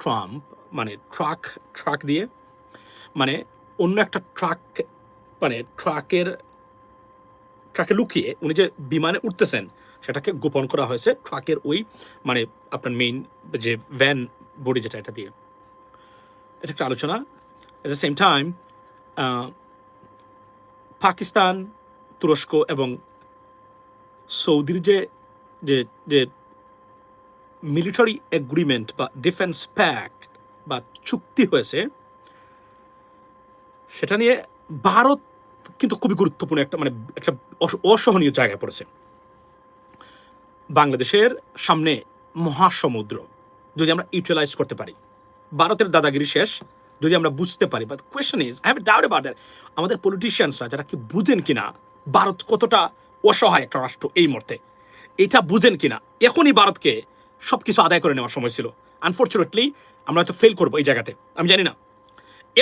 Trump মানে truck দিয়ে মানে অন্য একটা ট্রাকে লুকিয়ে উনি যে বিমানে উঠতেছেন সেটাকে গোপন করা হয়েছে ট্রাকের ওই মানে আপনার মেইন যে ভ্যান বডি যেটা এটা দিয়ে। এটা একটা আলোচনা। At the same time Pakistan, তুরস্ক এবং সৌদির যে যে যে মিলিটারি এগ্রিমেন্ট বা ডিফেন্স প্যাক্ট বা চুক্তি হয়েছে সেটা নিয়ে ভারত কিন্তু খুবই গুরুত্বপূর্ণ একটা অসহনীয় জায়গায় পড়েছে। বাংলাদেশের সামনে মহাসমুদ্র যদি আমরা ইউটিলাইজ করতে পারি, ভারতের দাদাগিরি শেষ যদি আমরা বুঝতে পারি। But question is, I have doubt about that, আমাদের পলিটিশিয়ানসরা যারা কি বুঝেন কিনা ভারত কতটা অসহায় একটা রাষ্ট্র এই মুহূর্তে, এটা বুঝেন কিনা। এখনই ভারতকে সবকিছু আদায় করে নেওয়ার সময় ছিল। আনফর্চুনেটলি আমরা হয়তো ফেল করবো এই জায়গাতে, আমি জানি না।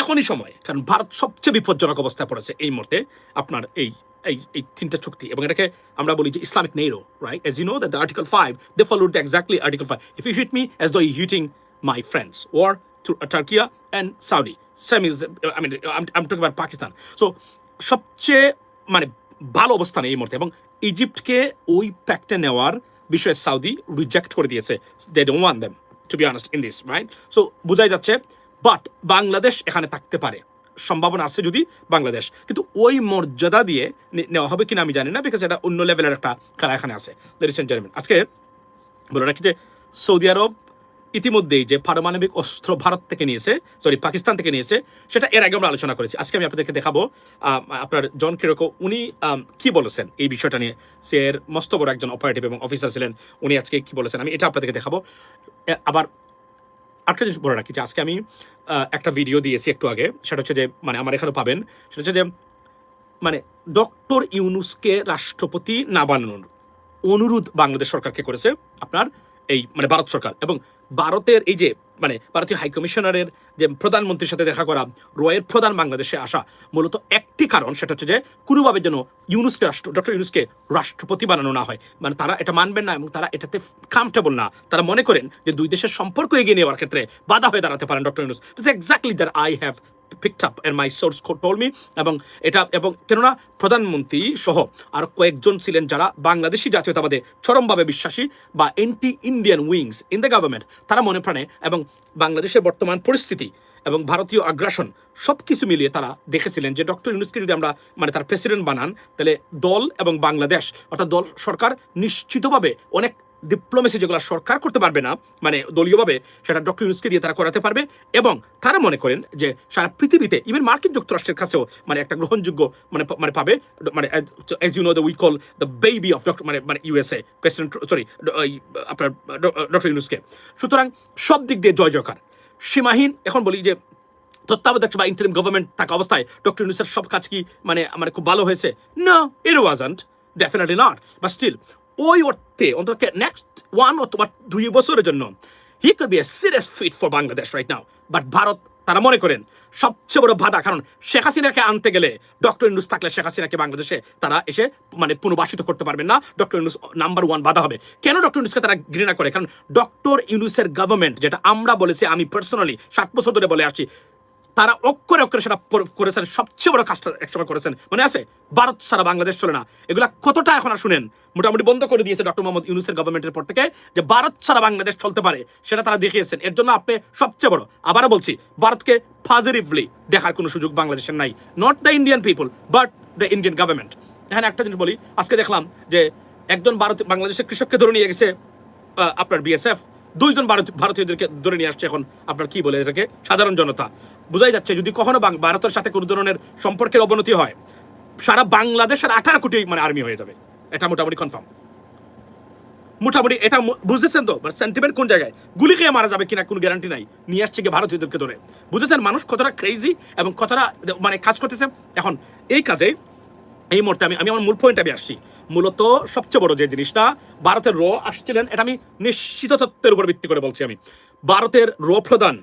এখনই সময়, কারণ ভারত সবচেয়ে বিপজ্জনক অবস্থায় পড়েছে এই মুহূর্তে আপনার এই এই এই তিনটা চুক্তি, এবং এটাকে আমরা বলি যে ইসলামিক নেইরো, right? As you know that the Article 5, they followed exactly Article 5. If you hit me as though you're hitting my friends, or to Turkey and Saudi, same is, I mean, I'm talking about Pakistan. So সবচেয়ে মানে ভালো অবস্থানে এই মুহূর্তে, এবং ইজিপ্টকে ওই প্যাক্টে নেওয়ার বিষয়ে সৌদি রিজেক্ট করে দিয়েছে। They don't want them to be honest in this, right? So বোঝাই যাচ্ছে, বাট বাংলাদেশ এখানে থাকতে পারে, সম্ভাবনা আছে যদি বাংলাদেশ, কিন্তু ওই মর্যাদা দিয়ে নেওয়া হবে কিনা আমি জানি না, বিকজ এটা অন্য লেভেলের একটা খেলা এখানে আছে। লেডিস এন্ড জেন্টলম্যান, আজকে বলে রাখি যে সৌদি আরব ইতিমধ্যেই যে পারমাণবিক অস্ত্র ভারত থেকে নিয়েছে, পাকিস্তান থেকে নিয়েছে, সেটা এর আগে আমরা আলোচনা করেছি। আজকে আমি আপনাদেরকে দেখাবো আপনার জন কিরকো উনি কি বলেছেন এই বিষয়টা নিয়ে। সে এর মস্ত বড় একজন অপারেটিভ এবং অফিসার ছিলেন, উনি আজকে কি বলেছেন আমি এটা আপনাদেরকে দেখাবো। আবার একটা জিনিস বলে রাখি যে আজকে আমি একটা ভিডিও দিয়েছি একটু আগে, সেটা হচ্ছে যে মানে আমার এখানে পাবেন, সেটা হচ্ছে যে মানে ডক্টর ইউনূসকে রাষ্ট্রপতি না বানানোর অনুরোধ বাংলাদেশ সরকারকে করেছে আপনার এই মানে ভারত সরকার, এবং ভারতের এই যে মানে ভারতীয় হাইকমিশনারের যে প্রধানমন্ত্রীর সাথে দেখা করা, রয়ের প্রধান বাংলাদেশে আসা, মূলত একটি কারণ, সেটা হচ্ছে যে কোনোভাবে যেন ডক্টর ইউনূসকে রাষ্ট্রপতি বানানো না হয়। মানে তারা এটা মানবেন না এবং তারা এটাতে কমফর্টেবল না। তারা মনে করেন যে দুই দেশের সম্পর্ক এগিয়ে নেওয়ার ক্ষেত্রে বাধা হয়ে দাঁড়াতে পারেন doctor Yunus. That's exactly that I have picked up and my source told me, এবং কেননা প্রধানমন্ত্রী সহ আর কয়েকজন ছিলেন যারা বাংলাদেশি জাতীয়তাবাদে চরমভাবে বিশ্বাসী বা anti Indian wings in the government, তারা মনে প্রাণে এবং বাংলাদেশের বর্তমান পরিস্থিতি এবং ভারতীয় আগ্রাসন সব কিছু মিলিয়ে তারা দেখেছিলেন যে ডক্টর ইউনূসকে যদি আমরা মানে তার প্রেসিডেন্ট বানান, তাহলে দল এবং বাংলাদেশ অর্থাৎ দল সরকার নিশ্চিতভাবে অনেক ডিপ্লোমেসি যেগুলো সরকার করতে পারবে না মানে দলীয়ভাবে, সেটা ডক্টর ইউনূসকে দিয়ে তারা করাতে পারবে। এবং তারা মনে করেন যে সারা পৃথিবীতে ইভেন মার্কিন যুক্তরাষ্ট্রের কাছেও মানে একটা গ্রহণযোগ্য মানে পাবে, মানে as you know the we call the baby of doctor মানে ইউএসএ প্রেসিডেন্ট, আপনার ডক্টর ইউনূসকে। সুতরাং সব দিক দিয়ে জয় জয়কার সীমাহীন। এখন বলি যে তত্ত্বাবধায়ক বা ইন্টারিম গভর্নমেন্ট থাকা অবস্থায় ডক্টর ইউনূসের সব কাজ কি মানে খুব ভালো হয়েছে? না, it wasn't, definitely not. But still ওই অর্থে অন্তত নেক্সট 1 অথবা 2 বছরের জন্য he could be a serious fit for Bangladesh right now. But ভারত তারা মনে করেন সবচেয়ে বড় বাধা, কারণ শেখ হাসিনাকে আনতে গেলে ডক্টর ইউনূস থাকলে শেখ হাসিনাকে বাংলাদেশে তারা এসে মানে পুনর্বাসিত করতে পারবেন না। ডক্টর ইউনূস নাম্বার 1 বাধা হবে। কেন ডক্টর ইউনূসকে তারা ঘৃণা করে? কারণ ডক্টর ইউনূসের গভর্নমেন্ট, যেটা আমরা বলেছি, আমি পার্সোনালি 7 বছর ধরে বলে আসছি, তারা অক্ষরে অক্ষরে সেটা করেছেন। সবচেয়ে বড় কাজটা একসময় করেছেন, মনে আছে? ভারত ছাড়া বাংলাদেশ চলে না। এগুলা কতটা এখন আর শুনেন, মোটামুটি বন্ধ করে দিয়েছে ডক্টর মোহাম্মদ ইউনূসের গভর্নমেন্টের পর থেকে, যে ভারত ছাড়া বাংলাদেশ চলতে পারে সেটা তারা দেখিয়েছেন। এর জন্য আপনি সবচেয়ে বড়, আবারও বলছি, ভারতকে পজিটিভলি দেখার কোনো সুযোগ বাংলাদেশের নাই। Not the Indian people but the Indian government. এখানে একটা জিনিস বলি, আজকে দেখলাম যে একজন বাংলাদেশের কৃষককে ধরে নিয়ে গেছে আপনার বিএসএফ, 2 জন ভারতীয়দেরকে ধরে নিয়ে আসছে এখন আপনার কি বলে এটাকে সাধারণ জনতা। বোঝাই যাচ্ছে যদি কখনো ভারতের সাথে কোনো ধরনের সম্পর্কের অবনতি হয়, সারা বাংলাদেশের 18 কোটি মানে আর্মি হয়ে যাবে, এটা মোটামুটি কনফার্ম। মোটামুটি এটা বুঝেছেন তো? সেন্টিমেন্ট কোন জায়গায় গুলি খেয়ে মারা যাবে কিনা কোনো গ্যারান্টি নাই। নিয়ে আসছে কি ভারতীয়দেরকে ধরে। বুঝেছেন মানুষ কতটা ক্রেজি এবং কতটা মানে কাজ করতেছে এখন এই কাজে। এই মুহূর্তে আমি আমার মূল পয়েন্টে আমি আসছি। মূলত সবচেয়ে বড় যে জিনিসটা, ভারতের আসছিলেন, এটা আমি নিশ্চিত তথ্যের উপর ভিত্তি করে বলছি। আমি ভারতের প্রধান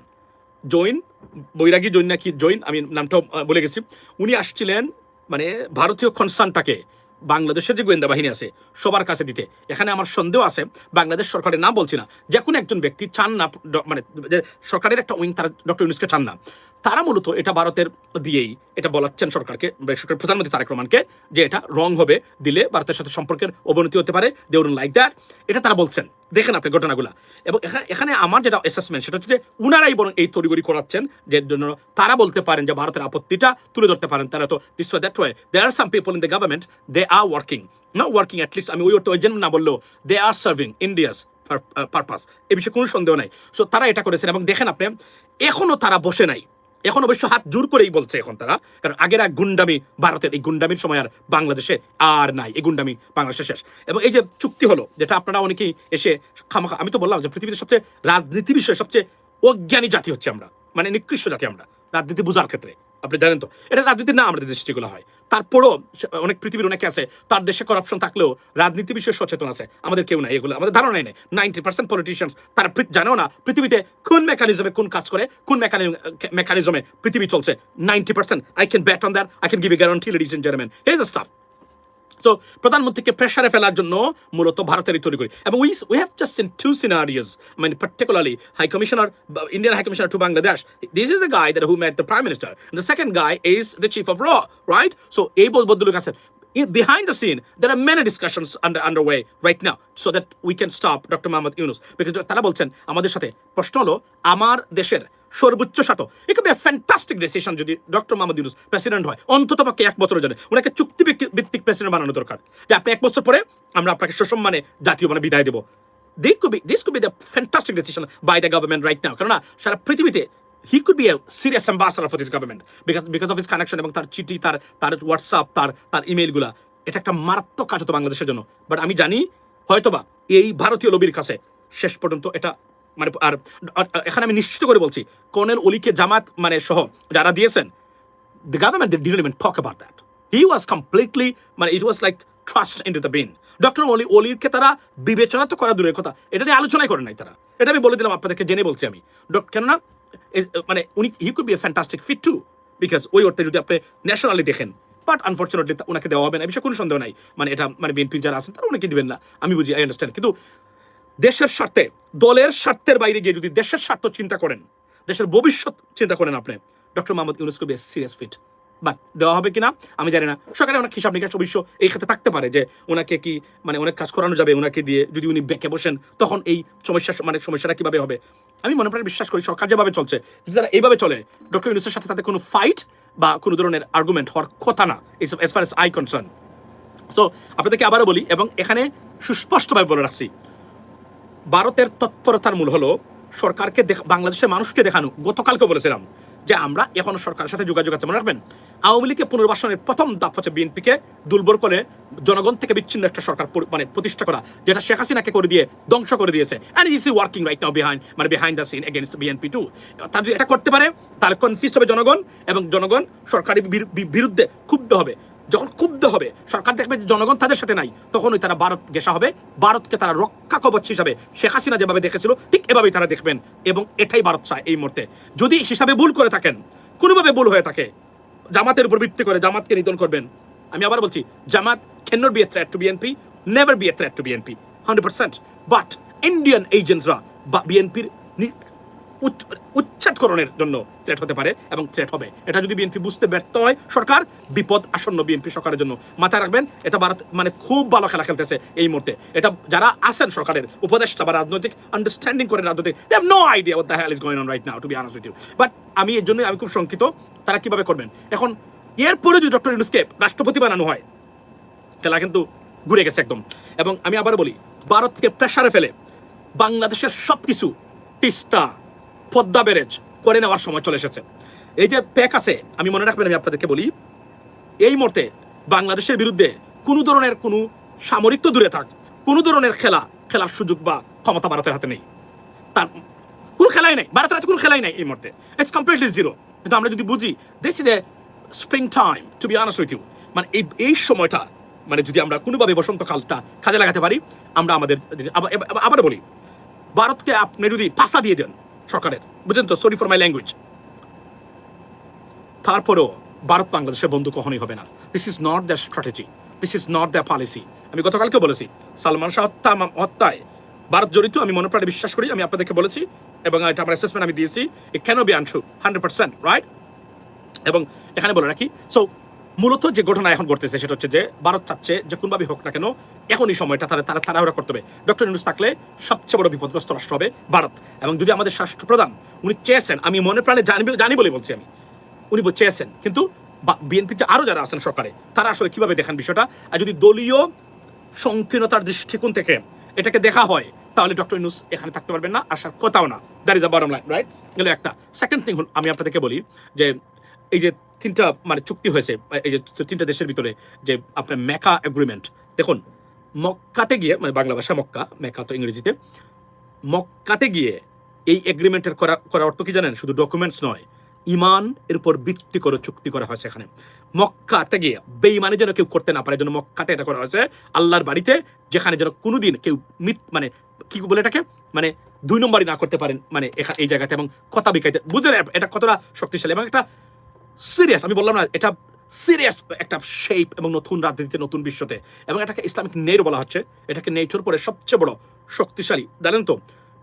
বৈরাগী জৈন নাকি জৈন, আমি নামটা বলে গেছি, উনি আসছিলেন মানে ভারতীয় কনসার্নটাকে বাংলাদেশের যে গোয়েন্দা বাহিনী আছে সবার কাছে দিতে। এখানে আমার সন্দেহ আছে, বাংলাদেশ সরকারের নাম বলছি না, যে কোনো একজন ব্যক্তি চান না, মানে সরকারের একটা উইং তারা ডক্টর ইউনূসকে চান না, তারা মূলত এটা ভারতের দিয়েই এটা বলাচ্ছেন সরকারকে, সরকার প্রধানমন্ত্রী তারেক রহমানকে, যে এটা রং হবে, দিলে ভারতের সাথে সম্পর্কের অবনতি হতে পারে, দে উডন্ট লাইক দ্যাট, এটা তারা বলছেন। দেখেন আপনি ঘটনাগুলো। এবং এখানে আমার যেটা অ্যাসেসমেন্ট সেটা হচ্ছে যে উনারাই বরং এই তড়িগড়ি করাচ্ছেন, যে জন্য তারা বলতে পারেন যে ভারতের আপত্তিটা তুলে ধরতে পারেন। তারা তো this way that way, there are some people in the government, they are working, not working at least, আমি ওই জন্য না বললেও they are serving India's purpose, এ বিষয়ে কোনো সন্দেহ নাই। সো তারা এটা করেছেন। এবং দেখেন আপনি, এখনো তারা বসে নাই, এখন অবশ্য হাত জোর করেই বলছে এখন তারা, কারণ আগের এক গুন্ডামি, ভারতের এই গুন্ডামির সময় আর বাংলাদেশে আর নাই, এই গুন্ডামি বাংলাদেশে শেষ। এবং এই যে চুক্তি হলো, যেটা আপনারা অনেকেই এসে খামাখা, আমি তো বললাম যে পৃথিবীতে সবচেয়ে রাজনীতি বিষয়ে সবচেয়ে অজ্ঞানী জাতি হচ্ছে আমরা, মানে নিকৃষ্ট জাতি আমরা রাজনীতি বোঝার ক্ষেত্রে। আপনি জানেন তো এটা রাজনীতি না, আমাদের দেশে যেগুলো হয়। তারপরও অনেক পৃথিবীর অনেকে আছে, তার দেশে করাপশন থাকলেও রাজনীতি বিষয়ে সচেতন আছে, আমাদের কেউ নাই, এগুলো আমাদের ধারণাই নেই। 90% পলিটিশিয়ানস তারা জানেও না পৃথিবীতে কোন মেকানিজমে কোন কাজ করে, কোন মেকানিজমে পৃথিবী চলছে। 90% I can bet on that, I can give a guarantee, ladies and gentleman, here is the stuff. So প্রধানমন্ত্রীকে প্রেশারে ফেলার জন্য মূলত ভারতেরই তৈরি করি। এবং we have just seen two scenarios, মানে particularly high commissioner, Indian high commissioner to Bangladesh, this is the guy that who met the prime minister, the second guy is the chief of র, রাইট? সো এই বদলুক আছে। Behind the scene, there are many discussions underway right now so that we can stop Dr. Mohammad Yunus, because তারা বলছেন আমাদের সাথে, প্রশ্ন হলো আমার দেশের সর্বোচ্চ স্বার্থ, it could be a fantastic decision যদি ডক্টর মোহাম্মদ ইউনূস প্রেসিডেন্ট হয়, অন্তত পক্ষে 1 বছরের জন্য ওনাকে চুক্তি ভিত্তিক প্রেসিডেন্ট বানানো দরকার, যে আপনি 1 বছর পরে আমরা আপনাকে সসম্মানে জাতীয় মানে বিদায় দেবো। This could be the fantastic decision by the government right now, কারণ সারা পৃথিবীতে he could be a serious ambassador for this government because of his connection, এবং তার চিঠি, তার হোয়াটসঅ্যাপ, তার ইমেইলগুলা, এটা একটা মারাত্মক কাজ হতো বাংলাদেশের জন্য। বাট আমি জানি হয়তোবা এই ভারতীয় লবির কাছে শেষ পর্যন্ত এটা মানে, আর এখানে আমি নিশ্চিত করে বলছি, কর্নেল অলিকে জামাত মানে সহ যারা দিয়েছেন, the government they didn't even talk about that. He was completely, মানে it was like thrust into the bin. Doctor অলিকে তারা বিবেচনা তো করা দূরের কথা, এটা নিয়ে আলোচনাই করে নাই তারা। এটা আমি বলে দিলাম আপনাদেরকে, জেনে বলছি আমি। কেননা মানে উনি he could be a fantastic fit to, because ওই অর্থে যদি আপনি ন্যাশনালি দেখেন, বাট আনফর্চুনেটলি ওনাকে দেওয়া হবে না, এই বিষয়ে কোনো সন্দেহ নাই। মানে এটা মানে বিএনপির যারা আছেন তারা ওনাকে দিবেন না, আমি বুঝি, আই আন্ডারস্ট্যান্ড। কিন্তু দেশের স্বার্থে, দলের স্বার্থের বাইরে গিয়ে যদি দেশের স্বার্থ চিন্তা করেন, দেশের ভবিষ্যৎ চিন্তা করেন, আপনি doctor Mohammad Yunus could be a serious fit. But দেওয়া হবে কিনা আমি জানি না। সরকারের অনেক হিসাব নিকাশ অবশ্য এই খাতে থাকতে পারে, যে ওনাকে কি মানে অনেক কাজ করানো যাবে ওনাকে দিয়ে, যদি উনি বেঁকে বসেন তখন এই সমস্যাটা কিভাবে হবে। আমি মনে প্রাণে বিশ্বাস করি সরকার যেভাবে চলছে, যদি তারা এইভাবে চলে, ডক্টর ইউনূসের সাথে তাদের কোনো ফাইট বা কোনো ধরনের আর্গুমেন্ট হওয়ার কথা না, as far as I concern. So আপনাদেরকে আবারও বলি, এবং এখানে সুস্পষ্টভাবে বলে রাখছি, ভারতের তৎপরতার মূল হলো সরকারকে বাংলাদেশের মানুষকে দেখানো। গতকালকে বলেছিলাম যে আমরা এখনো সরকারের সাথে যোগাযোগ আছে, মনে রাখবেন। আওয়ামী লীগকে পুনর্বাসনের প্রথম ধাপ হচ্ছে বিএনপিকে দুর্বল করে জনগণ থেকে বিচ্ছিন্ন একটা সরকার মানে প্রতিষ্ঠা করা, যেটা শেখ হাসিনাকে করে দিয়ে ধ্বংস করে দিয়েছে। And is working right now behind the scene against BNP to. তার যদি এটা করতে পারে তাহলে কনফিউজ হবে জনগণ, এবং জনগণ সরকারের বিরুদ্ধে ক্ষুব্ধ হবে। যখন ক্ষুব্ধ হবে সরকার, দেখবে যে জনগণ তাদের সাথে নাই, তখন ওই তারা ভারত ঘেঁষা হবে, ভারতকে তারা রক্ষা কবচ হিসাবে শেখ হাসিনা যেভাবে দেখেছিল ঠিক এভাবেই তারা দেখবেন, এবং এটাই ভারত চায় এই মুহূর্তে। যদি হিসাবে ভুল করে থাকেন, কোনোভাবে ভুল হয়ে থাকে, জামাতের উপর ভিত্তি করে জামাতকে নিধন করবেন, আমি আবার বলছি, জামাত cannot be a threat to BNP, never be a threat to BNP 100%, but Indian এজেন্টসরা বিএনপির উচ্ছেদকরণের জন্য থ্রেট হতে পারে, এবং থ্রেট হবে। এটা যদি বিএনপি বুঝতে ব্যর্থ হয়, সরকার বিপদ আসন্ন বিএনপি সরকারের জন্য। মাথায় রাখবেন, এটা ভারত মানে খুব ভালো খেলা খেলতেছে এই মুহূর্তে। এটা যারা আছেন সরকারের উপদেষ্টা বা রাজনৈতিক আন্ডারস্ট্যান্ডিং করে রাজনৈতিক, they have no idea what the hell is going on right now, to be honest with you. But আমি এর জন্য আমি খুব শঙ্কিত তারা কিভাবে করবেন। এখন এরপরে যদি ডক্টর ইউনূসকে রাষ্ট্রপতি বানানো হয়, খেলা কিন্তু ঘুরে গেছে একদম। এবং আমি আবার বলি, ভারতকে প্রেসারে ফেলে বাংলাদেশের সব কিছু তিস্তা, পদ্মা ব্যারেজ করে নেওয়ার সময় চলে এসেছে। এই যে প্যাক আছে, আমি মনে রাখবেন, আমি আপনাদেরকে বলি, এই মুহূর্তে বাংলাদেশের বিরুদ্ধে কোনো ধরনের কোনো সামরিক তো দূরে থাক, কোনো ধরনের খেলার সুযোগ বা ক্ষমতা ভারতের হাতে নেই। তার কোনো খেলাই নেই, ভারতের হাতে কোনো খেলাই নেই এই মুহূর্তে, ইটস কমপ্লিটলি জিরো। কিন্তু আমরা যদি বুঝি this is a spring time, to be honest with you, মানে এই সময়টা মানে যদি আমরা কোনোভাবে বসন্তকালটা কাজে লাগাতে পারি, আমরা আমাদের আবার বলি, ভারতকে আপনি যদি পাশা দিয়ে দেন সরকারের, বুঝলেন তো, সরি ফর মাই ল্যাঙ্গুয়েজ, তারপরেও ভারত বাংলাদেশের বন্ধু কখনোই হবে না। This is not the strategy this is not the policy. আমি গতকালকে বলেছি সালমান শাহ হত্যায় ভারত জড়িত, আমি মনে প্রাণে বিশ্বাস করি, আমি আপনাদেরকে বলেছি এবং এটা আমার অ্যাসেসমেন্ট আমি দিয়েছি। It can be untrue 100%, right? এবং এখানে বলে রাখি, সো মূলত যে ঘটনা এখন ঘটতেছে সেটা হচ্ছে যে ভারত চাচ্ছে যে কোনোভাবে হোক না কেন এখনই সময়টা তারা তাড়াহুড়া করতে হবে। ডক্টর ইউনূস থাকলে সবচেয়ে বড় বিপদগ্রস্ত রাষ্ট্র হবে ভারত। এবং যদি আমাদের রাষ্ট্রপ্রধান উনি চেয়েছেন, আমি মনে প্রাণে জানি বলে বলছি আমি, উনি চেয়েছেন, কিন্তু বিএনপির যে আরও যারা আছেন সরকারে তারা আসলে কিভাবে দেখেন বিষয়টা, আর যদি দলীয় সংকীর্ণতার দৃষ্টিকোণ থেকে এটাকে দেখা হয় তাহলে ডক্টর ইউনূস এখানে থাকতে পারবেন না, আসার কথাও না। That is a bottom line, right? গেল একটা। সেকেন্ড থিং আমি আপনাদেরকে বলি যে এই যে তিনটা মানে চুক্তি হয়েছে এই যে তিনটা দেশের ভিতরে, যে আপনার মেকা এগ্রিমেন্ট, দেখুন মক্কাতে গিয়ে, মানে বাংলা ভাষা মক্কা, মেকা তো ইংরেজিতে, মক্কাতে গিয়ে এই এগ্রিমেন্টের করা অর্থ কি জানেন? শুধু ডকুমেন্টস নয়, ইমান এর উপর ভিত্তি করে চুক্তি করা হয়েছে এখানে। মক্কাতে গিয়ে বেঈমানি যেন কেউ করতে না পারে, যেন মক্কাতে এটা করা হয়েছে, আল্লাহর বাড়িতে, যেখানে যেন কোনোদিন কেউ মানে কি বলে এটাকে, মানে দুই নম্বরই না করতে পারেন, মানে এই জায়গাতে, এবং কথা বিকাইতে, বুঝলেন এটা কতটা শক্তিশালী এবং একটা সিরিয়াস, আমি বললাম না, এটা সিরিয়াস একটা শেপ এবং নতুন রাজনীতিতে, নতুন বিশ্বতে, এবং এটাকে ইসলামিক নেটো বলা হচ্ছে। এটাকে নেটোর পরে সবচেয়ে বড় শক্তিশালী, জানেন তো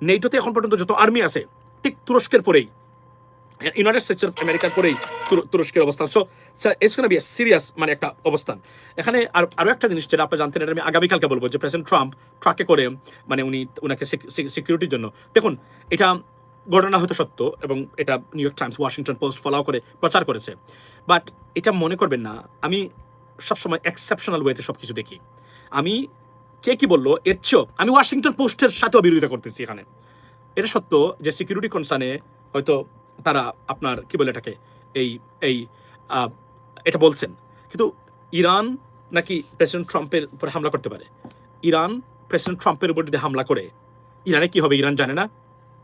নেটোতে এখন পর্যন্ত যত আর্মি আছে ঠিক তুরস্কের পরেই, ইউনাইটেড স্টেটস অফ আমেরিকার পরেই তুরস্কের অবস্থান। So it's gonna be a serious মানে একটা অবস্থান এখানে। আরও একটা জিনিস যেটা আপনি জানতেন, এটা আমি আগামীকালকে বলবো, যে প্রেসিডেন্ট ট্রাম্প ট্রাকে করে, মানে উনাকে সিকিউরিটির জন্য, দেখুন এটা ঘটনা হয়তো সত্য এবং এটা new York Times, Washington post follow করে প্রচার করেছে, বাট এটা মনে করবেন না আমি সবসময় এক্সেপশনাল ওয়েতে সব কিছু দেখি। আমি কে কি বললো এর চেয়েও আমি ওয়াশিংটন পোস্টের সাথেও বিরোধিতা করতেছি এখানে। এটা সত্য যে সিকিউরিটি কনসার্নে হয়তো তারা আপনার কি বলে এটাকে এটা বলছেন, কিন্তু ইরান নাকি প্রেসিডেন্ট ট্রাম্পের উপর হামলা করতে পারে। ইরান প্রেসিডেন্ট ট্রাম্পের উপর যদি হামলা করে ইরানে কি হবে ইরান জানে না?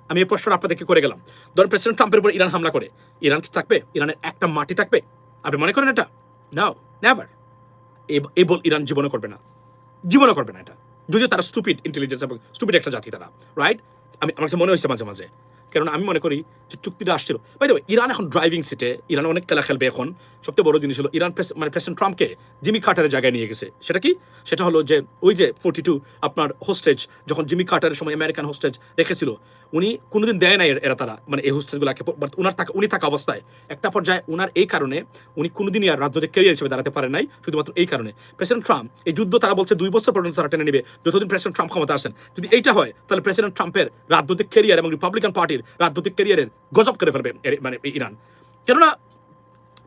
আমি এই প্রশ্নটা আপনাদেরকে করে গেলাম। ধরুন প্রেসিডেন্ট ট্রাম্পের উপর ইরান হামলা করে, ইরান কি থাকবে? ইরানের একটা মাটি থাকবে? আপনি মনে করেন এটা? নাও, নেভার। এই বল ইরান জীবনে করবে না, জীবনে করবে না এটা, যদিও তারা স্টুপিড ইন্টেলিজেন্স এবং স্টুপিড একটা জাতি তারা, রাইট? আমার কাছে মনে হয়েছে মাঝে মাঝে, কারণ আমি মনে করি যে চুক্তিটা আসছিল। বাই দ্য ওয়ে, ইরান এখন ড্রাইভিং সিটে, ইরান অনেক খেলা খেলবে এখন। সবচেয়ে বড় জিনিস হলো ইরান মানে প্রেসিডেন্ট ট্রাম্পকে জিমি কার্টারের জায়গায় নিয়ে গেছে। সেটা কি? সেটা হলো যে ওই যে 42 আপনার হোস্টেজ, যখন জিমি কার্টারের সময় আমেরিকান হোস্টেজ রেখেছিল, উনি কোনোদিন দেয় নাই এরা তারা, মানে এই হোস্টেজগুলোকে, উনি থাকা অবস্থায় একটা পর্যায়ে উনার এই কারণে উনি কোনোদিনই আর রাজনৈতিক ক্যারিয়ার হিসেবে দাঁড়াতে পারেন নাই, শুধুমাত্র এই কারণে। প্রেসিডেন্ট ট্রাম্প এই যুদ্ধ তারা বলছে 2 বছর পর্যন্ত তারা টেনে নেবে, যতদিন প্রেসিডেন্ট ট্রাম্প ক্ষমতা আসেন। যদি এইটা হয় তাহলে প্রেসিডেন্ট ট্রাম্পের রাজনৈতিক ক্যারিয়ার এবং রিপাবলিকান পার্টির রাজনৈতিক ক্যারিয়ারের গজব করে ফেলবে মানে ইরান। কেননা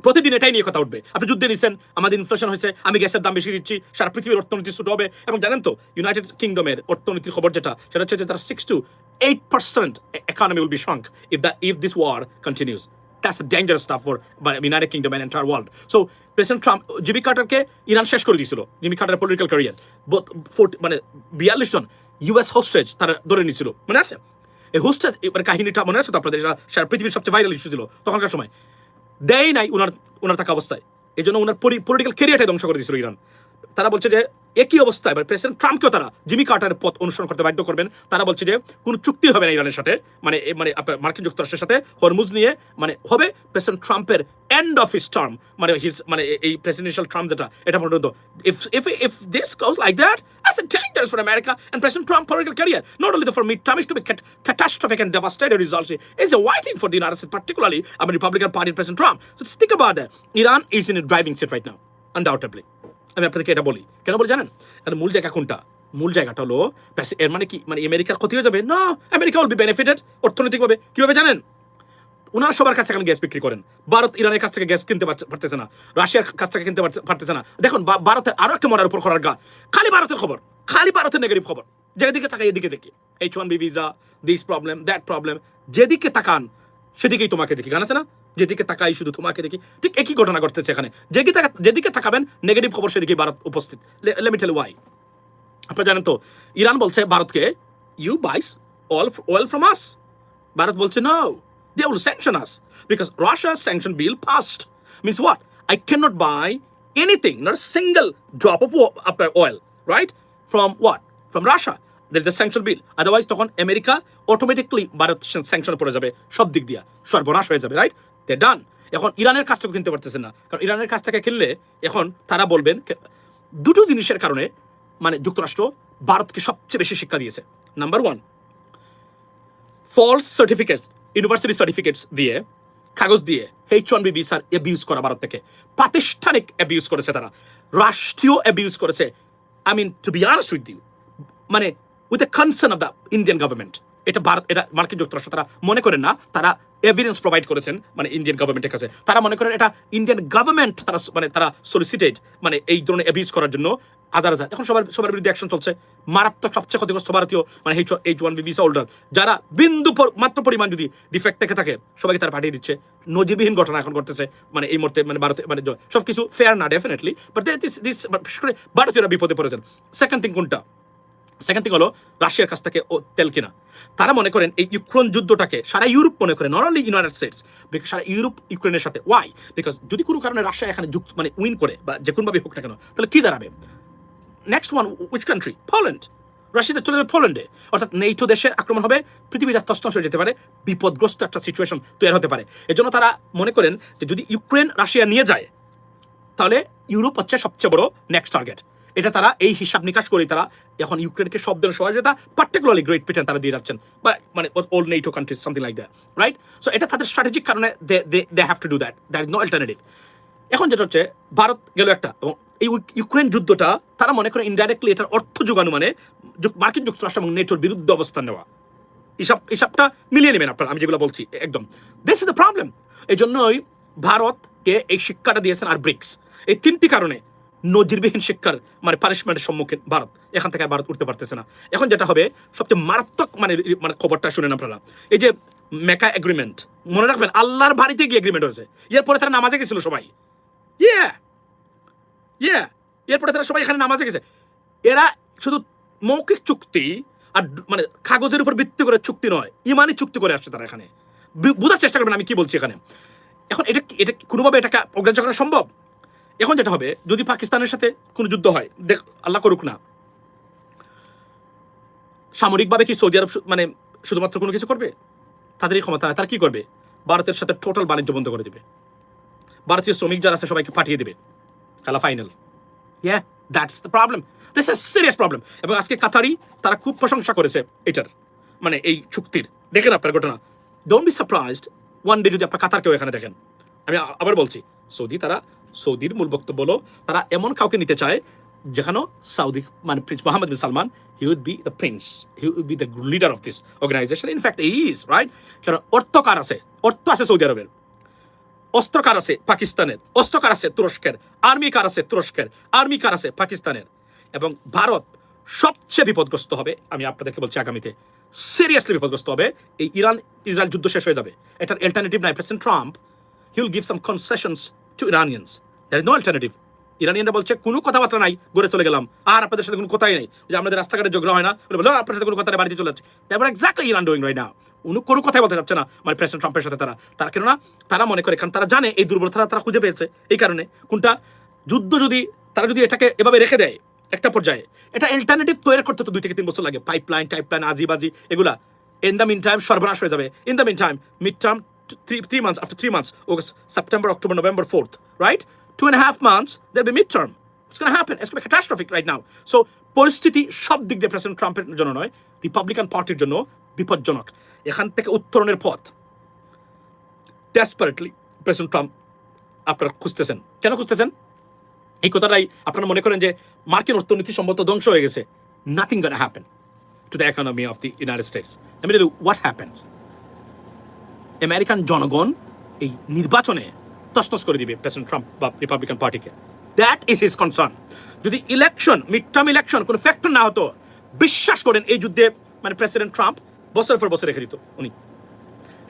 প্রতিদিন এটাই নিয়ে কথা উঠবে, আপনি যুদ্ধে নিচ্ছেন, আমাদের ইনফ্লেশন হয়েছে, আমি গ্যাসের দাম বেশি দিচ্ছি, সারা পৃথিবীর অর্থনীতি ছুট হবে। এবং জানেন তো ইউনাইটেড কিংডমের অর্থনীতির খবর যেটা, সেটা হচ্ছে যে তারা 6 to 8% economy will be shrunk if this war continues. That's a dangerous stuff for United Kingdom and entire world. So president Trump Jimmy কার্টারকে ইরান শেষ করে দিয়েছিল, জিমি কার্টারের পলিটিক্যাল ক্যারিয়ার, মানে 42 জন ইউএস হোস্টেজ তারা ধরে নিয়েছিল, মনে আছে? এই হোস্টেজ মানে কাহিনীটা মনে আছে তো আপনাদের? সারা পৃথিবীর সবচেয়ে ভাইরাল ইস্যু ছিল তখনকার সময়। দেয় নাই ওনার থাকা অবস্থায়, এই জন্য ওনার পলিটিক্যাল ক্যারিয়ারটাই ধ্বংস করে দিয়েছিল ইরান। তারা বলছে যে একই অবস্থায় প্রেসিডেন্ট ট্রাম্পকেও তারা জিমি কার্টারের পথ অনুসরণ করতে বাধ্য করবেন। তারা বলছে যে কোনো চুক্তি হবে না ইরানের সাথে, মানে মার্কিন যুক্তরাষ্ট্রের সাথে হরমুজ নিয়ে, মানে হবে প্রেসিডেন্ট ট্রাম্পের এন্ড অফ হিজ টার্ম, মানে এই প্রেসিডেন্সিয়াল টার্ম যেটা, এটা পর্যন্ত। if this goes like that, that's a dangerous for America and President Trump political career. Not only for mid-term, it's to be catastrophic and devastating results. It's a whiting for the United States, particularly Republican Party President Trump. So just think about that. Iran is in a driving seat right now, undoubtedly. আমি আপনাদেরকে এটা বলি, কেন বলি জানেন? কারণ মূল জায়গা কোনটা? মূল জায়গাটা হলো এর মানে কি, মানে আমেরিকার ক্ষতি হয়ে যাবে না, আমেরিকা উইল বি বেনিফিটেড অর্থনৈতিকভাবে। কিভাবে জানেন? ওনারা সবার কাছে এখন গ্যাস বিক্রি করেন। ভারত ইরানের কাছ থেকে গ্যাস কিনতে পারতেছে না, রাশিয়ার কাছ থেকে কিনতে পারতেছে না। দেখুন ভারতের আরো একটা মরার উপর করার গা, খালি ভারতের খবর, খালি ভারতের নেগেটিভ খবর। যেদিকে তাকাই এদিকে দেখি H1B visa, this problem, that problem, যেদিকে তাকান সেদিকেই তোমাকে দেখি, গান আছে না, যেদিকে তাকাই শুধু তোমাকে দেখি। ঠিক একই ঘটনা ঘটতেছে এখানে, যেদিকে তাকাবেন নেগেটিভ খবর সেদিকেই ভারত উপস্থিত। Let me tell why. আপনারা জানেন তো ইরান বলছে ভারতকে, you buys oil from us. Bharat বলছে no, they will sanction us because Russia's sanction bill passed. Means what? I cannot buy anything, not a single drop of oil, right? From what? From Russia. There is a sanction bill. Otherwise তখন America automatically Bharat স্যাংশনে পড়ে যাবে, সব দিক দিয়া সর্বনাশ হয়ে যাবে, right? দে ডান। এখন ইরানের কাছ থেকে কিনতে পারতেছে না, কারণ ইরানের কাছ থেকে কিনলে এখন তারা বলবেন দুটো জিনিসের কারণে মানে যুক্তরাষ্ট্র ভারতকে সবচেয়ে বেশি শিক্ষা দিয়েছে। Number one, false certificate, university certificates দিয়ে, কাগজ দিয়ে H1B ভিসার অ্যাবিউজ করা ভারত থেকে, প্রাতিষ্ঠানিক অ্যাবিউজ করেছে তারা, রাষ্ট্রীয় অ্যাবিউজ করেছে। I mean to be honest with you, মানে with the concern of the Indian government, এটা ভারত, এটা মার্কিন যুক্তরাষ্ট্র তারা মনে করেন না, তারা এভিডেন্স প্রোভাইড করেছেন মানে ইন্ডিয়ান গভর্নমেন্টের কাছে, তারা মনে করেন এটা ইন্ডিয়ান গভর্নমেন্ট তারা মানে তারা সলিসিটেড মানে এই ধরনের অ্যাবিউজ করার জন্য হাজার হাজার। এখন সবার বিরুদ্ধে অ্যাকশন চলছে। মারাত্মক সবচেয়ে ক্ষতিগ্রস্ত ভারতীয় মানে H1B ভিসা হোল্ডার, যারা বিন্দু মাত্র পরিমাণ যদি ডিফেক্ট থেকে থাকে সবাইকে তারা পাঠিয়ে দিচ্ছে। নজিরবিহীন ঘটনা এখন করতেছে মানে এই মুহূর্তে মানে ভারতে, মানে সবকিছু ফেয়ার না ডেফিনেটলি, বাট দিস বিশেষ করে ভারতীয়রা বিপদে পড়েছেন। সেকেন্ড থিং কোনটা? সেকেন্ড থিং হলো রাশিয়ার কাছ থেকে তেল কিনা। তারা মনে করেন এই ইউক্রেন যুদ্ধটাকে সারা ইউরোপ মনে করে, not only United States, because সারা ইউরোপ ইউক্রেনের সাথে। ওয়াই? বিকজ যদি কোনো কারণে রাশিয়া এখানে মানে উইন করে বা যে কোনোভাবে হোক না কেন, তাহলে কি দাঁড়াবে? Next one which country? Poland. রাশিয়াতে চলে যাবে পোল্যান্ডে, অর্থাৎ নেটো দেশের আক্রমণ হবে, পৃথিবীটা তছনছ হয়ে যেতে পারে, বিপদগ্রস্ত একটা সিচুয়েশন তৈরি হতে পারে। এজন্য তারা মনে করেন যে যদি ইউক্রেন রাশিয়া নিয়ে যায় তাহলে ইউরোপ হচ্ছে সবচেয়ে বড় নেক্সট টার্গেট। এটা তারা এই হিসাব নিকাশ করে তারা এখন ইউক্রেনকে সব ধরনের সহযোগিতা, পার্টিকুলারলি গ্রেট ব্রিটেন তারা দিয়ে যাচ্ছেন, বা মানে all NATO countries something like that, right? So এটা তাদের স্ট্র্যাটেজিক কারণে they have to do that, that is no alternative. এখন যেটা হচ্ছে ভারত গেল একটা, এবং এই ইউক্রেন যুদ্ধটা তারা মনে করে ইনডাইরেক্টলি এটার অর্থ যোগানো মানে মার্কিন যুক্তরাষ্ট্র এবং নেটোর বিরুদ্ধে অবস্থান নেওয়া। হিসাবটা মিলিয়ে নেবেন আপনারা, আমি যেগুলো বলছি একদম। This is the problem. এই জন্যই ভারতকে এই শিক্ষাটা দিয়েছেন আর ব্রিক্স, এই তিনটি কারণে নজিরবিহীন শিক্ষার মানে পানিশমেন্টের সম্মুখীন ভারত। এখান থেকে ভারত উঠতে পারতেছে না। এখন যেটা হবে সবচেয়ে মারাত্মক মানে মানে খবরটা শুনেন আপনারা, এই যে মেকা এগ্রিমেন্ট, মনে রাখবেন আল্লাহর বাড়িতে গিয়ে এগ্রিমেন্ট হয়েছে। এরপরে তারা নামাজে গেছিল সবাই, এরপরে তারা সবাই এখানে নামাজে গেছে। এরা শুধু মৌখিক চুক্তি আর মানে কাগজের উপর ভিত্তি করে চুক্তি নয়, ইমানি চুক্তি করে আসছে তারা এখানে। বোঝার চেষ্টা করবেন আমি কি বলছি এখানে। এখন এটা কোনোভাবে এটাকে অগ্রাহ্য করা সম্ভব? এখন যেটা হবে, যদি পাকিস্তানের সাথে কোনো যুদ্ধ হয়, দেখ আল্লাহ করুক না, সামরিকভাবে কি সৌদি আরব মানে শুধুমাত্র কোনো কিছু করবে? তাদেরই ক্ষমতা নাই। তারা কি করবে? ভারতের সাথে টোটাল বাণিজ্য বন্ধ করে দেবে, ভারতীয় শ্রমিক যারা আছে সবাইকে পাঠিয়ে দেবে, খেলা final. Yeah, that's the problem. This is a serious problem. এবং আজকে কাতারি তারা খুব প্রশংসা করেছে এটার, মানে এই চুক্তির। দেখেন আপনার ঘটনা, don't be surprised one day যদি আপনার কাতারকেও এখানে দেখেন। আমি আবার বলছি, সৌদির মূল বক্তব্য হলো তারা এমন কাউকে নিতে চায় যেখানে সাউদি মানে prince Mohammed bin Salman, he would be the prince, he would be the leader of this organisation. In fact he is right, কারণ অর্থ আছে সৌদি আরবের, অস্ত্র কার আছে পাকিস্তানের, অস্ত্র কার আছে তুরস্কের, আর্মি কার আছে তুরস্কের, আর্মি কার আছে পাকিস্তানের। এবং ভারত সবচেয়ে বিপদগ্রস্ত হবে, আমি আপনাদেরকে বলছি আগামীতে সিরিয়াসলি বিপদগ্রস্ত হবে। এই ইরান ইসরায়েল যুদ্ধ শেষ হয়ে যাবে, এটার অল্টারনেটিভ নাই। President Trump he will give some concessions to Iranians, there is no alternative. ইরানিয়ানরা বলছে কোনো কথাবার্তা নাই, ঘুরে চলে গেলাম, আর আপনাদের সাথে কোনো কথাই নেই, যে আমাদের রাস্তাঘাটে ঝগড়া হয় না, বলে আপনার সাথে কোনো কথা বাড়িতে চলে যাচ্ছে। তারপর exactly Iran doing right now, উনি কোনো কথাই বলতে যাচ্ছে না মানে প্রেসিডেন্ট ট্রাম্পের সাথে। তারা কেননা তারা মনে করে, কারণ তারা জানে এই দুর্বলতা তারা খুঁজে পেয়েছে। এই কারণে কোনটা যুদ্ধ যদি তারা যদি এটাকে এভাবে রেখে দেয় একটা পর্যায়ে, এটা অল্টারনেটিভ তৈরি করতে তো 2 থেকে 3 বছর লাগে, পাইপলাইন আজিবাজি এগুলা। ইন দ্য মিন টাইম সর্বনাশ হয়ে যাবে। In the mean time mid term 3 months, after 3 months, August, September, October, November, 4th, right? 2.5 months, there'll be midterm. It's going to happen. It's going to be catastrophic right now. So, পরিস্থিতি সব দিক দিয়ে president ট্রাম্পের জন্য নয়, Republican পার্টির জন্য বিপজ্জনক। এখান থেকে উত্তরণের পথ ডেসপারেটলি প্রেসিডেন্ট ট্রাম্প আপনারা খুঁজতেছেন। কেন খুঁজতেছেন? এই কথাটাই আপনারা মনে করেন যে মার্কিন অর্থনীতি সম্ভবত ধ্বংস হয়ে গেছে। Nothing going to happen to the economy of the United States. Let me tell you what happens. American জনগণ এই নির্বাচনে তছনছ করে দিবে প্রেসিডেন্ট ট্রাম্প বা রিপাবলিকান পার্টিকে। That is his concern. যদি ইলেকশন, মিড টার্ম ইলেকশন কোনো ফ্যাক্টর না হতো, বিশ্বাস করেন এই যুদ্ধে মানে প্রেসিডেন্ট ট্রাম্প বছরের পর বছর রেখে দিত উনি।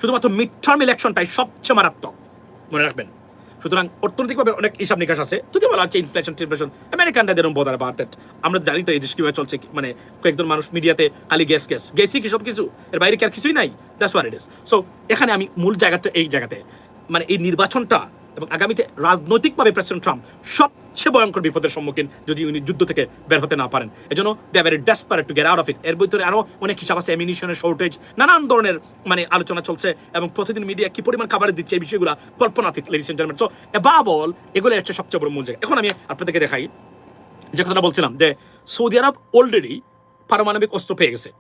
শুধুমাত্র মিড টার্ম ইলেকশনটাই সবচেয়ে মারাত্মক, মনে রাখবেন। সুতরাং অর্থনৈতিকভাবে অনেক হিসাব নিকাশ আছে। যদি বলা হচ্ছে ইনফ্লেশন আমেরিকানরা যেরকম বোধার বাদ, আমরা জানি তো এই দেশ কীভাবে চলছে। মানে কয়েকজন মানুষ মিডিয়াতে খালি গ্যাসই কি সব কিছু, এর বাইরে কি আর কিছুই নাই। That's what it is. So এখানে আমি মূল জায়গাটা এই জায়গাতে, মানে এই নির্বাচনটা এবং আগামীতে রাজনৈতিকভাবে প্রেসিডেন্ট ট্রাম্প সবচেয়ে ভয়ঙ্কর বিপদের সম্মুখীন যদি উনি যুদ্ধ থেকে বের হতে না পারেন। এজন্য they are very desperate to get out of it. এর ভিতরে আরও অনেক হিসাব আছে, অ্যামিনিশনের শর্টেজ, নানান ধরনের মানে আলোচনা চলছে, এবং প্রতিদিন মিডিয়া কি পরিমাণ খাবার দিচ্ছে এই বিষয়গুলো কল্পনাতীত, ladies and gentleman. So above all এগুলো হচ্ছে সবচেয়ে বড় মূল জায়গা। এখন আমি আপনাদেরকে দেখাই যে কথাটা বলছিলাম যে সৌদি আরব অলরেডি পারমাণবিক অস্ত্র পেয়ে গেছে,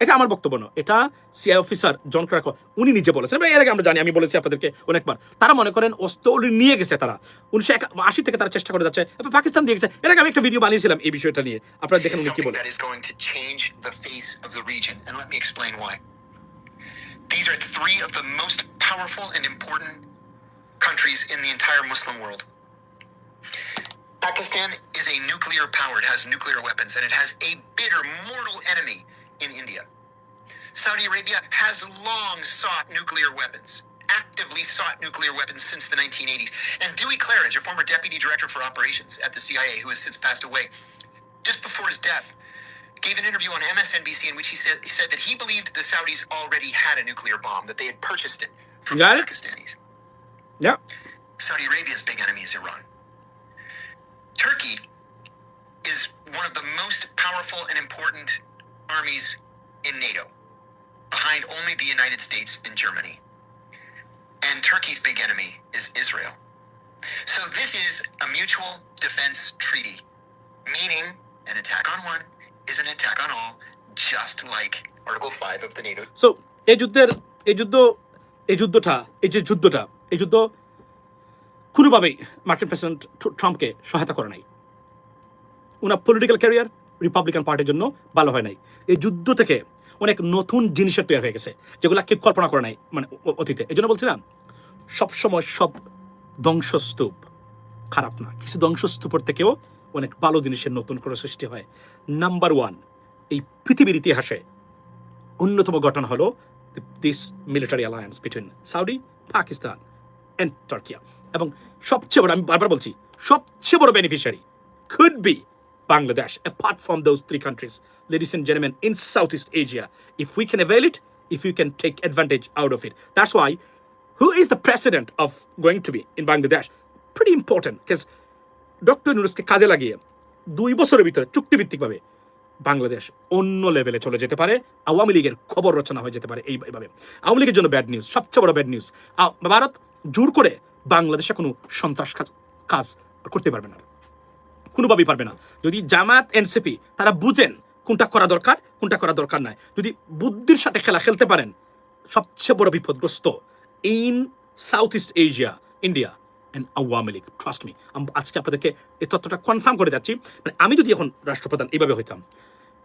এটা আমার বক্তব্য না, এটা সিআই অফিসার জন ক্রাক উনি নিজে বলেছেন, এর আগে আমরা জানি, আমি বলেছি আপনাদেরকে অনেকবার। তারা মনে করেন অস্ত্র অলরেডি নিয়ে গেছে, তারা 1980 থেকে তারা চেষ্টা করে যাচ্ছে, পাকিস্তান দিয়ে গেছে। এর আগে আমি একটা ভিডিও বানিয়েছিলাম এই বিষয়টা নিয়ে, আপনারা দেখেন উনি কি বলে। These are three of the most powerful and important countries in the entire Muslim world. Pakistan is a nuclear power. It has nuclear weapons, and it has a bitter, mortal enemy in India. Saudi Arabia has long sought nuclear weapons, actively sought nuclear weapons since the 1980s. And Dewey Claridge, a former deputy director for operations at the CIA who has since passed away, just before his death, gave an interview on MSNBC in which he said that he believed the Saudis already had a nuclear bomb, that they had purchased it from the Pakistanis. Yeah. Saudi Arabia's big enemy is Iran. Turkey is one of the most powerful and important armies in NATO, behind only the United States and Germany. And Turkey's big enemy is Israel. So this is a mutual defense treaty, meaning an attack on one is an attack on all, just like Article 5 of the NATO. So এই যুদ্ধ কোনোভাবেই মার্কিন president ট্রাম্পকে সহায়তা করে নাই। ওনার political career Republican পার্টির জন্য ভালো হয় নাই। এই যুদ্ধ থেকে অনেক নতুন জিনিসের তৈরি হয়ে গেছে, যেগুলো কেউ কল্পনা করে নাই মানে অতীতে। এই জন্য বলছিলাম সবসময় সব ধ্বংসস্তূপ খারাপ না, কিছু ধ্বংসস্তূপের থেকেও অনেক ভালো জিনিসের নতুন করে সৃষ্টি হয়। নাম্বার 1, এই পৃথিবীর ইতিহাসে অন্যতম ঘটনা হলো this military alliance between Saudi, Pakistan and Turkey. এবং সবচেয়ে বড়, আমি বারবার বলছি, সবচেয়ে বড় beneficiary could be Bangladesh, apart from those three countries, ladies and gentlemen, in Southeast Asia. If we can avail it, if we can take advantage out of it. That's why, who is the president of going to be in Bangladesh? Pretty important, because doctor ইউনূসকে কাজে লাগিয়ে 2 বছরের ভিতরে চুক্তিভিত্তিকভাবে বাংলাদেশ অন্য লেভেলে চলে যেতে পারে, আওয়ামী লীগের খবর রচনা হয়ে যেতে পারে এইভাবে। আওয়ামী লীগের জন্য ব্যাড নিউজ, সবচেয়ে বড় ব্যাড নিউজ। ভারত জোর করে বাংলাদেশে কোনো সন্ত্রাস কাজ করতে পারবে না, কোনোভাবেই পারবে না। যদি জামাত এনসিপি তারা বুঝেন কোনটা করা দরকার, কোনটা করা দরকার নাই, যদি বুদ্ধির সাথে খেলতে পারেন, সবচেয়ে বড় বিপদগ্রস্ত in south east Asia India and Awami League. Trust me, আজকে আপনাদেরকে এই তথ্যটা কনফার্ম করে যাচ্ছি। মানে আমি যদি এখন রাষ্ট্রপ্রধান এইভাবে হইতাম,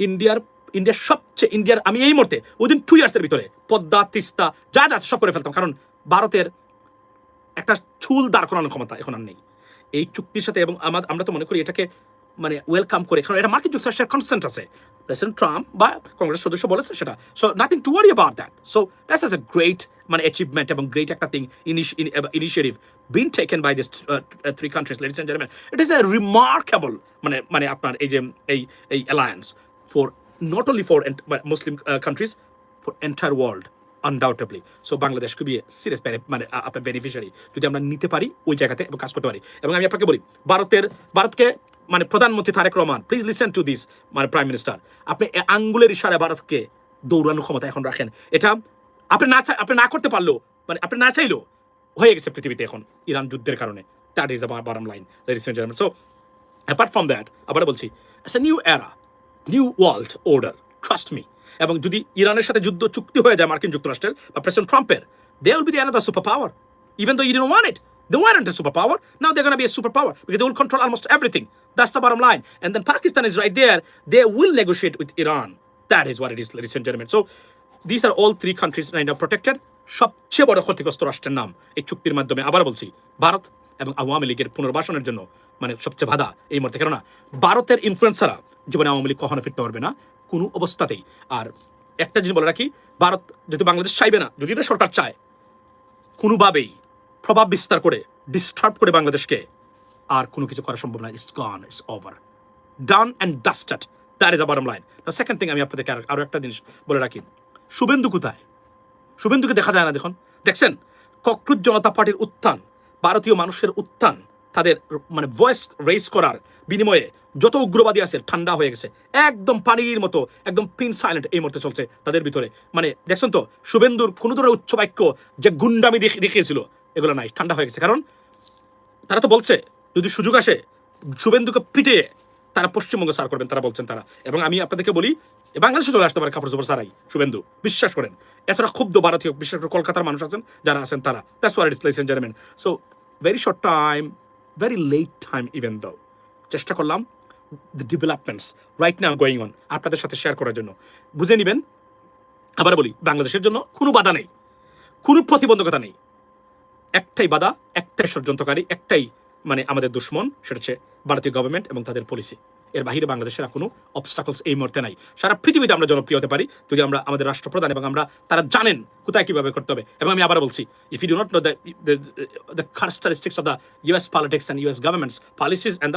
ইন্ডিয়ার আমি এই মুহূর্তে উইদিন 2 ইয়ার্সের ভিতরে পদ্মা, তিস্তা যা সব করে ফেলতাম, কারণ ভারতের একটা চুল দাঁড় করানোর ক্ষমতা এখন আর নেই এই চুক্তির সাথে। এবং আমরা তো মনে করি এটাকে মানে ওয়েলকাম করে, কারণ এটা মার্কিন যুক্তরাষ্ট্রের কনসেন্ট আছে, প্রেসিডেন্ট ট্রাম্প বা কংগ্রেস সদস্য বলেছে সেটা। So nothing to worry about that. So that's a great মানে অ্যাচিভমেন্ট এবং গ্রেট একটা thing initiative been taken by this 3 countries, ladies and gentlemen. It is a remarkable মানে আপনার এই যে এই alliance for not only for Muslim countries, for entire world undoubtedly. So Bangladesh could be a serious মানে আপনার beneficiary যদি আমরা নিতে পারি ওই জায়গাতে এবং কাজ করতে পারি। এবং আমি আপনাকে বলি, ভারতকে মানে প্রধানমন্ত্রী Tarique Rahman, please listen to this, মানে প্রাইম মিনিস্টার, আপনি আঙ্গুলের ইশারায় ভারতকে দৌড়ানোর ক্ষমতা এখন রাখেন। এটা আপনি না করতে পারলেও, মানে আপনি না চাইলেও হয়ে গেছে পৃথিবীতে এখন ইরান যুদ্ধের কারণে। That is the bottom line, ladies and gentleman. So apart from that, আবার বলছি, it's a new era, new world order, trust me. এবং যদি ইরানের সাথে যুদ্ধ চুক্তি হয়ে যায় মার্কিন যুক্তরাষ্ট্রের বা প্রেসিডেন্ট ট্রাম্পের, they will be the another superpower. Even though you didn't want it, they weren't a superpower. Now they're going to be a superpower because they will control almost everything. That's the bottom line. And then Pakistan is right there. They will negotiate with Iran. That is what it is, ladies and gentlemen. So these are all 3 countries right now protected. সবচেয়ে বড় ক্ষতিগ্রস্ত রাষ্ট্রের নাম এই চুক্তির মাধ্যমে, আবার বলছি, ভারত এবং আওয়ামী লীগের পুনর্বাসনের জন্য মানে সবচেয়ে বাধা এই মুহূর্তে। কেননা ভারতের ইনফ্লুয়েন্স ছাড়া জীবনে আওয়ামী লীগ কখনো ফিরতে পারবে না কোনো অবস্থাতেই। আর একটা জিনিস বলে রাখি, ভারত যেহেতু বাংলাদেশ চাইবে না, যদি এটা সরকার চায় কোনোভাবেই প্রভাব বিস্তার করে ডিস্টার্ব করে বাংলাদেশকে, আর কোনো কিছু করা সম্ভব না। It's gone, it's over, done and dusted. That is a bottom line. Second thing, আমি আপনাদেরকে আরো একটা জিনিস বলে রাখি, শুভেন্দু কোথায়? শুভেন্দুকে দেখা যায় না। দেখছেন ককরোচ জনতা পার্টির উত্থান, ভারতীয় মানুষের উত্থান, তাদের মানে ভয়েস রেজ করার বিনিময়ে যত উগ্রবাদী আছে ঠান্ডা হয়ে গেছে, একদম পানির মতো, একদম পিন সাইলেন্ট এই মুহূর্তে চলছে তাদের ভিতরে। মানে দেখছেন তো, শুভেন্দুর কোনো ধরনের উচ্চ বাক্য যে গুন্ডামি দেখিয়েছিল এগুলো নাই, ঠান্ডা হয়ে গেছে। কারণ তারা তো বলছে যদি সুযোগ আসে শুভেন্দুকে পিটিয়ে তারা পশ্চিমবঙ্গ সার করবেন, তারা বলছেন তারা। এবং আমি আপনাদেরকে বলি, বাংলাদেশে চলে আসতে পারে কাপড় চোপড় সারাই, শুভেন্দু, বিশ্বাস করেন। এতটা ক্ষুব্ধ ভারতীয়, বিশেষ করে কলকাতার মানুষ আছেন যারা আছেন তারা। That's what it's, ladies and gentleman. So very short time, very late time even though, চেষ্টা করলাম the developments right now going on আপনাদের সাথে শেয়ার করার জন্য। বুঝে নেবেন। আবার বলি, বাংলাদেশের জন্য কোনো বাধা নেই, কোনো প্রতিবন্ধকতা নেই। একটাই বাধা, একটাই ষড়যন্ত্রকারী, একটাই মানে আমাদের দুশ্মন, সেটা হচ্ছে ভারতীয় গভর্নমেন্ট এবং তাদের পলিসি। এর বাহিরে বাংলাদেশের আর কোনো অবস্টাকলস এই মুহূর্তে নাই। সারা পৃথিবীতে আমরা জনপ্রিয় হতে পারি যদি আমরা আমাদের রাষ্ট্রপ্রধান এবং আমরা তারা জানেন কোথায় কিভাবে করতে হবে। এবং আমি আবার বলছি, if you do not know the characteristics of the US politics and US government's policies and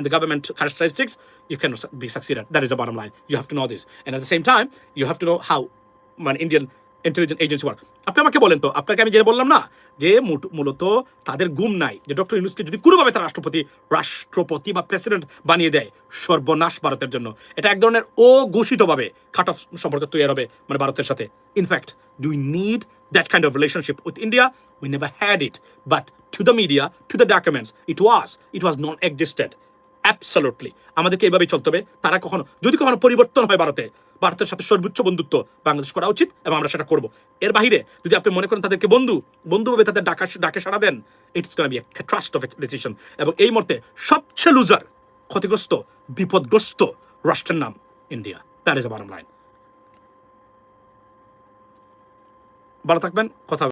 the government characteristics, you cannot be succeeded. That is the bottom line. You have to know this, and at the same time you have to know how Indian intelligence agency work. আপনি আমাকে বলেন তো, আপনাকে আমি যেটা বললাম না, যে মূলত তাদের গুম নাই, যে ডক্টর ইউনূসকে যদি কোনোভাবে তার রাষ্ট্রপতি বা প্রেসিডেন্ট বানিয়ে দেয়, সর্বনাশ ভারতের জন্য। এটা এক ধরনের অঘোষিতভাবে কাট অফ সম্পর্ক তৈরি হবে মানে ভারতের সাথে। In fact, do we need that kind of relationship with India? We never had it, but to the media, to the documents, it was non existed. Absolutely আমাদেরকে এইভাবেই চলতে হবে। তারা যদি কখনো পরিবর্তন হয় ভারতের সাথে সর্বোচ্চ বন্ধুত্ব বাংলাদেশ করা উচিত এবং আমরা সেটা করব। এর বাহিরে যদি আপনি মনে করেন তাদেরকে বন্ধুভাবে তাদের ডাকে সাড়া দেন, it's gonna be a trust of decision. এবং এই মুহূর্তে সবচেয়ে লুজার, ক্ষতিগ্রস্ত, বিপদগ্রস্ত রাষ্ট্রের নাম India. That is the bottom line. ভালো থাকবেন, কথা